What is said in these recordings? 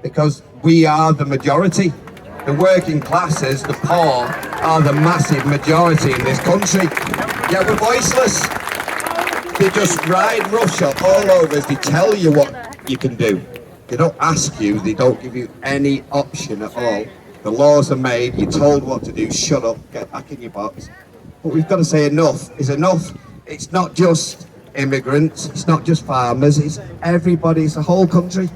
because we are the majority. The working classes, the poor, are the massive majority in this country. Yet we're voiceless. They just ride roughshod all over us. They tell you what you can do. They don't ask you, they don't give you any option at all. The laws are made, you're told what to do, shut up, get back in your box. But we've got to say enough is enough. It's not just immigrants, it's not just farmers, it's everybody, it's the whole country.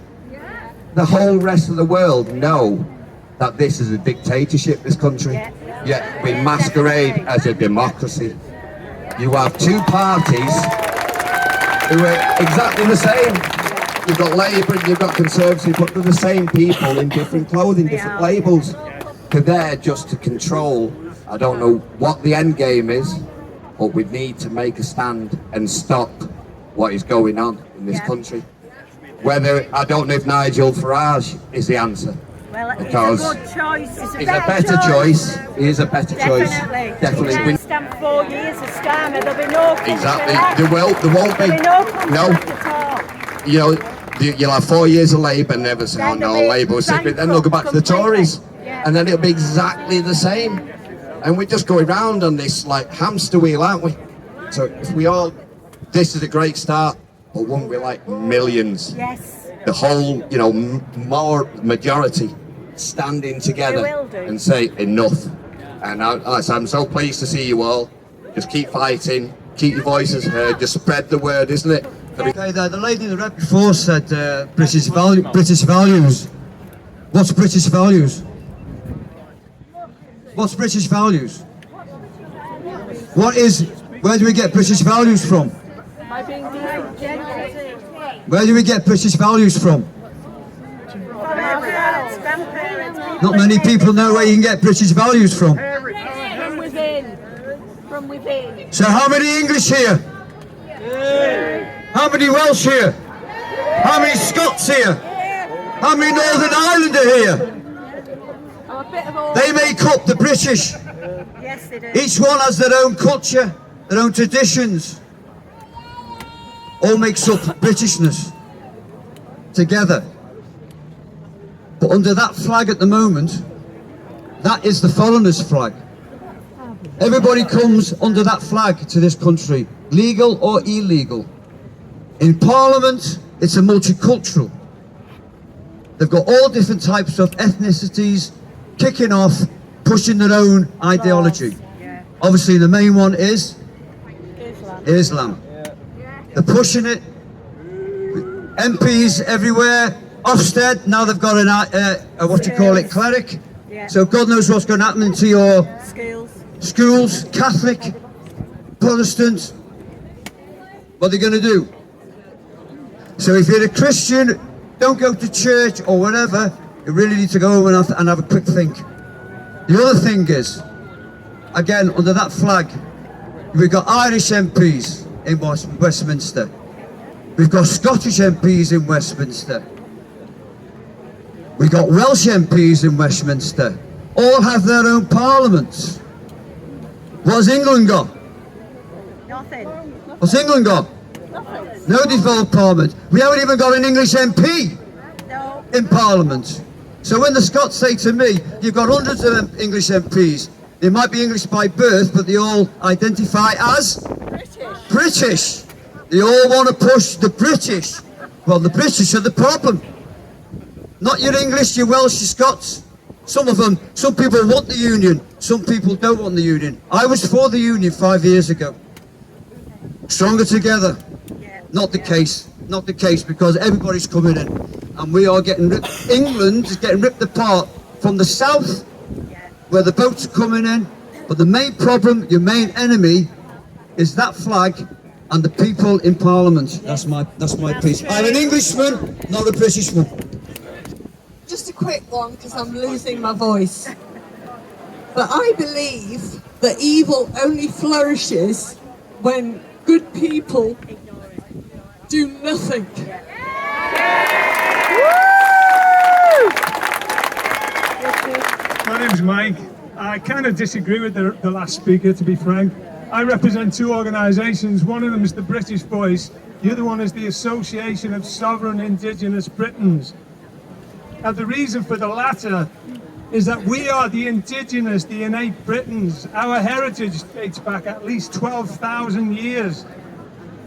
The whole rest of the world know that this is a dictatorship, this country. Yet we masquerade as a democracy. You have two parties who are exactly the same. You've got Labour and you've got Conservative, but they're the same people in different clothing, different labels. They're there just to control. I don't know what the end game is, but we need to make a stand and stop what is going on in this country. Whether, I don't know if Nigel Farage is the answer. Well, because it's a good choice. It's a better choice. He is a better choice. Definitely. We stand 4 years of Starmer, there'll be no country Exactly. left. There won't be. There'll be no country No. left at all. You know, you'll have 4 years of Labour and never say, oh no, Labour will sit, but then they'll go back to the Tories. And then it'll be exactly the same. And we're just going round on this like hamster wheel, aren't we? So if we all, this is a great start, but won't we like millions? Yes. The whole, you know, more majority standing together and say enough. And I'm so pleased to see you all. Just keep fighting, keep your voices heard, just spread the word, isn't it? Okay, the lady that read before said British values. What's British values? What's British values? Where do we get British values from? Where do we get British values from? Not many people know where you can get British values from. From within. From within. So how many English here? How many Welsh here? How many Scots here? How many Northern Islander here? They make up the British. Yes, they do. Each one has their own culture, their own traditions. All makes up Britishness together. But under that flag at the moment, that is the foreigner's flag. Everybody comes under that flag to this country, legal or illegal. In Parliament, it's a multicultural. They've got all different types of ethnicities kicking off, pushing their own ideology. Obviously, the main one is Islam. They're pushing it. MPs everywhere. Ofsted, now they've got an cleric. So God knows what's going to happen to your schools, Catholic, Protestant. What are they going to do? So if you're a Christian, don't go to church or whatever. You really need to go home and have a quick think. The other thing is, again, under that flag, we've got Irish MPs in Westminster. We've got Scottish MPs in Westminster. We've got Welsh MPs in Westminster. All have their own parliaments. What has England got? Nothing. What's England got? Nothing. No devolved parliament. We haven't even got an English MP in Parliament. So when the Scots say to me, you've got hundreds of English MPs, they might be English by birth, but they all identify as British. They all want to push the British. Well, the British are the problem. Not your English, your Welsh, your Scots. Some people want the Union, some people don't want the Union. I was for the Union 5 years ago. Stronger together. Not the case. Not the case, because everybody's coming in. And we are getting ripped. England is getting ripped apart from the south, where the boats are coming in. But the main problem, your main enemy, is that flag and the people in Parliament. That's my piece. I'm an Englishman, not a Britishman. Just a quick one, because I'm losing my voice. But I believe that evil only flourishes when good people do nothing. My name's Mike. I kind of disagree with the last speaker, to be frank. I represent two organisations. One of them is the British Voice. The other one is the Association of Sovereign Indigenous Britons. Now, the reason for the latter is that we are the indigenous, the innate Britons. Our heritage dates back at least 12,000 years.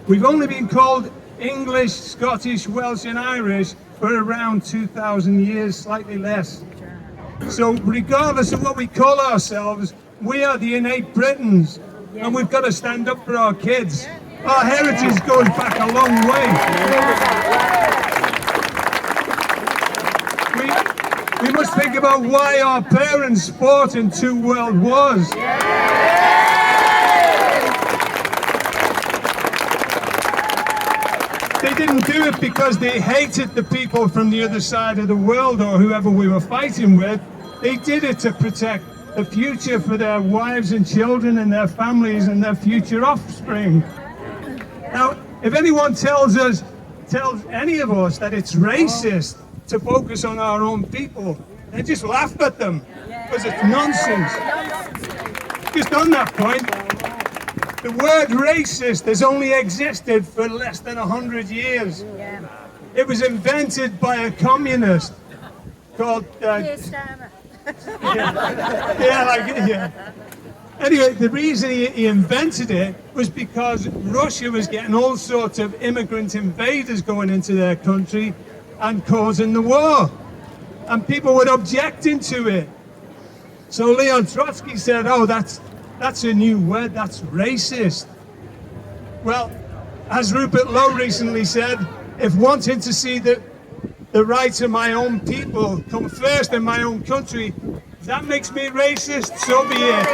We've only been called English, Scottish, Welsh and Irish for around 2,000 years, slightly less. So regardless of what we call ourselves, we are the innate Britons, and we've got to stand up for our kids. Our heritage goes back a long way. We must think about why our parents fought in 2 world wars. They didn't do it because they hated the people from the other side of the world or whoever we were fighting with. They did it to protect the future for their wives and children and their families and their future offspring. Now, if anyone tells any of us that it's racist to focus on our own people, then just laugh at them, because it's nonsense. Just on that point, the word racist has only existed for less than 100 years. It was invented by a communist called... Anyway, the reason he invented it was because Russia was getting all sorts of immigrant invaders going into their country and causing the war. And people were objecting to it. So Leon Trotsky said, oh, that's a new word, that's racist. Well, as Rupert Lowe recently said, if wanting to see the rights of my own people come first in my own country, if that makes me racist, so be it.